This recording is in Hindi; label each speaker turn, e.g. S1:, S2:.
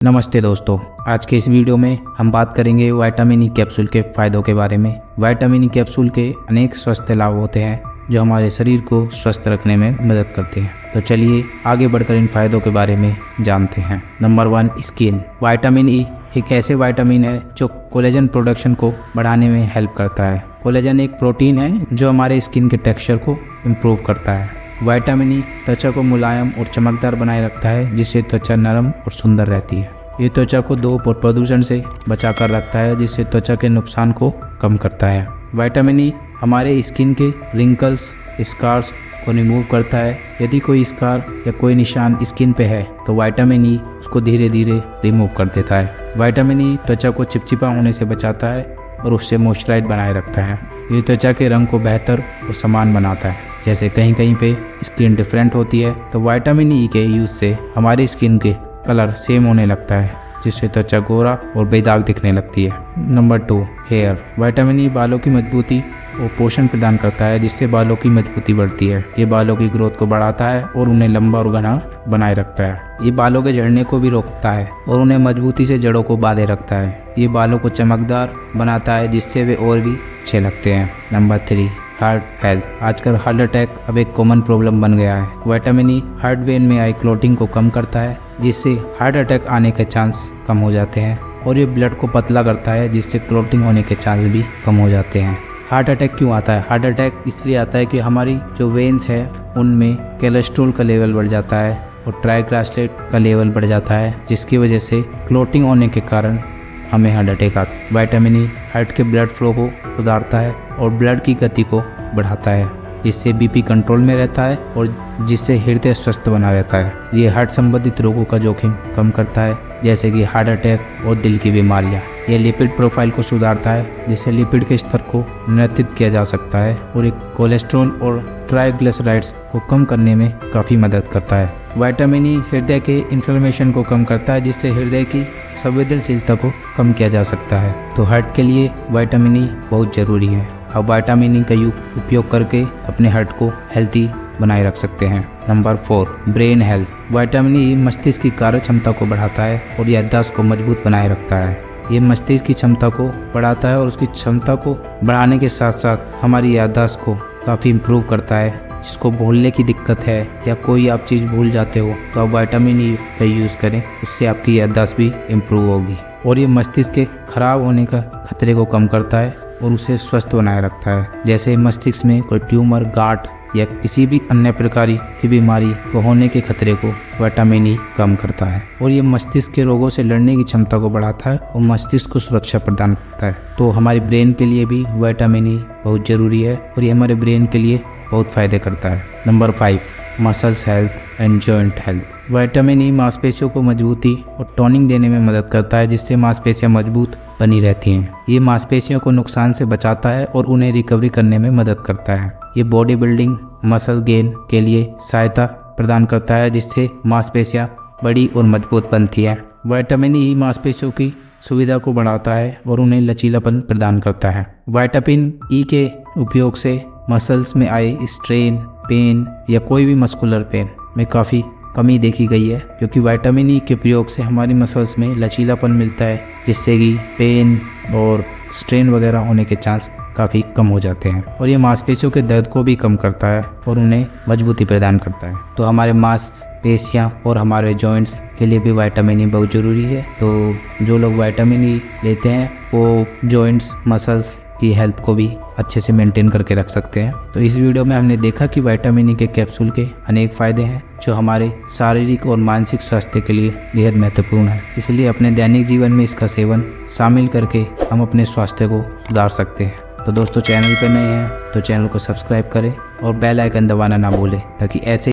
S1: नमस्ते दोस्तों, आज के इस वीडियो में हम बात करेंगे विटामिन ई कैप्सूल के फ़ायदों के बारे में। विटामिन ई कैप्सूल के अनेक स्वास्थ्य लाभ होते हैं जो हमारे शरीर को स्वस्थ रखने में मदद करते हैं। तो चलिए आगे बढ़कर इन फ़ायदों के बारे में जानते हैं। Number 1, skin. विटामिन ई एक ऐसे विटामिन है जो कोलेजन प्रोडक्शन को बढ़ाने में हेल्प करता है। कोलेजन एक प्रोटीन है जो हमारे स्किन के टेक्सचर को इम्प्रूव करता है। विटामिन ई त्वचा को मुलायम और चमकदार बनाए रखता है, जिससे त्वचा नरम और सुंदर रहती है। ये त्वचा को धूप और प्रदूषण से बचाकर रखता है, जिससे त्वचा के नुकसान को कम करता है। विटामिन ई हमारे स्किन के रिंकल्स, स्कार्स को रिमूव करता है। यदि कोई स्कार या कोई निशान स्किन पे है तो विटामिन ई उसको धीरे धीरे रिमूव कर देता है। विटामिन ई त्वचा को चिपचिपा होने से बचाता है और उससे मॉइस्चराइज बनाए रखता है। ये त्वचा के रंग को बेहतर और समान बनाता है। जैसे कहीं कहीं पे स्किन डिफरेंट होती है तो विटामिन ई के यूज़ से हमारी स्किन के कलर सेम होने लगता है, जिससे त्वचा गोरा और बेदाग दिखने लगती है। Number 2, hair. विटामिन ई बालों की मजबूती और पोषण प्रदान करता है, जिससे बालों की मजबूती बढ़ती है। ये बालों की ग्रोथ को बढ़ाता है और उन्हें लंबा और घना बनाए रखता है। ये बालों के झड़ने को भी रोकता है और उन्हें मजबूती से जड़ों को बांधे रखता है। ये बालों को चमकदार बनाता है, जिससे वे और भी अच्छे लगते हैं। Number 3, heart health. आजकल हार्ट अटैक अब एक कॉमन प्रॉब्लम बन गया है। विटामिन ई हार्ट वेन में आई क्लॉटिंग को कम करता है, जिससे हार्ट अटैक आने के चांस कम हो जाते हैं। और ये ब्लड को पतला करता है, जिससे क्लॉटिंग होने के चांस भी कम हो जाते हैं। हार्ट अटैक क्यों आता है? हार्ट अटैक इसलिए आता है कि हमारी जो वेन्स है उनमें कोलेस्ट्रॉल का लेवल बढ़ जाता है और ट्राइग्लिसराइड का लेवल बढ़ जाता है, जिसकी वजह से क्लॉटिंग होने के कारण हमें हार्ट अटैक आता है। विटामिन ई हार्ट के ब्लड फ्लो को सुधारता है और ब्लड की गति को बढ़ाता है, जिससे बीपी कंट्रोल में रहता है और जिससे हृदय स्वस्थ बना रहता है। ये हार्ट संबंधित रोगों का जोखिम कम करता है, जैसे कि हार्ट अटैक और दिल की बीमारियां। ये लिपिड प्रोफाइल को सुधारता है, जिससे लिपिड के स्तर को नियंत्रित किया जा सकता है और एक कोलेस्ट्रॉल और ट्राइग्लिसराइड्स को कम करने में काफ़ी मदद करता है। विटामिन ई हृदय के इन्फ्लेमेशन को कम करता है, जिससे हृदय की संवेदनशीलता को कम किया जा सकता है। तो हार्ट के लिए विटामिन ई बहुत ज़रूरी है। अब विटामिन ई का उपयोग करके अपने हार्ट को हेल्थी बनाए रख सकते हैं। Number 4, brain health. Vitamin E मस्तिष्क की कार्य क्षमता को बढ़ाता है और याददाश्त को मजबूत बनाए रखता है। ये मस्तिष्क की क्षमता को बढ़ाता है और उसकी क्षमता को बढ़ाने के साथ साथ हमारी याददाश्त को काफ़ी इम्प्रूव करता है। जिसको भूलने की दिक्कत है या कोई आप चीज़ भूल जाते हो तो आप विटामिन ई का यूज़ करें, उससे आपकी याददाश्त भी इम्प्रूव होगी। और ये मस्तिष्क के खराब होने का खतरे को कम करता है और उसे स्वस्थ बनाए रखता है। जैसे मस्तिष्क में कोई ट्यूमर, गांठ या किसी भी अन्य प्रकार की बीमारी को होने के खतरे को विटामिन ई कम करता है। और ये मस्तिष्क के रोगों से लड़ने की क्षमता को बढ़ाता है और मस्तिष्क को सुरक्षा प्रदान करता है। तो हमारे ब्रेन के लिए भी विटामिन ई बहुत ज़रूरी है और ये हमारे ब्रेन के लिए बहुत फ़ायदे करता है। Number 5, muscles health and joint health. Vitamin E मांसपेशियों को मजबूती और टोनिंग देने में मदद करता है, जिससे मांसपेशियां मजबूत बनी रहती हैं। ये मांसपेशियों को नुकसान से बचाता है और उन्हें रिकवरी करने में मदद करता है। ये बॉडी बिल्डिंग, मसल गेन के लिए सहायता प्रदान करता है, जिससे मांसपेशियां बड़ी और मजबूत बनती हैं। विटामिन ई मांसपेशियों की सुविधा को बढ़ाता है और उन्हें लचीलापन प्रदान करता है। विटामिन ई के उपयोग से मसल्स में आए स्ट्रेन, पेन या कोई भी मस्कुलर पेन में काफ़ी कमी देखी गई है, क्योंकि विटामिन ई के प्रयोग से हमारी मसल्स में लचीलापन मिलता है, जिससे कि पेन और स्ट्रेन वगैरह होने के चांस काफ़ी कम हो जाते हैं। और ये मांसपेशियों के दर्द को भी कम करता है और उन्हें मजबूती प्रदान करता है। तो हमारे मांसपेशियाँ और हमारे जॉइंट्स के लिए भी विटामिन ई बहुत ज़रूरी है। तो जो लोग विटामिन ई लेते हैं वो जॉइंट्स, मसल्स की हेल्थ को भी अच्छे से मेंटेन करके रख सकते हैं। तो इस वीडियो में हमने देखा कि विटामिन ई के कैप्सूल के अनेक फ़ायदे हैं जो हमारे शारीरिक और मानसिक स्वास्थ्य के लिए बेहद महत्वपूर्ण है। इसलिए अपने दैनिक जीवन में इसका सेवन शामिल करके हम अपने स्वास्थ्य को सुधार सकते हैं। तो दोस्तों, चैनल पर नए हैं तो चैनल को सब्सक्राइब करें और बेल आइकन दबाना ना भूलें, ताकि ऐसे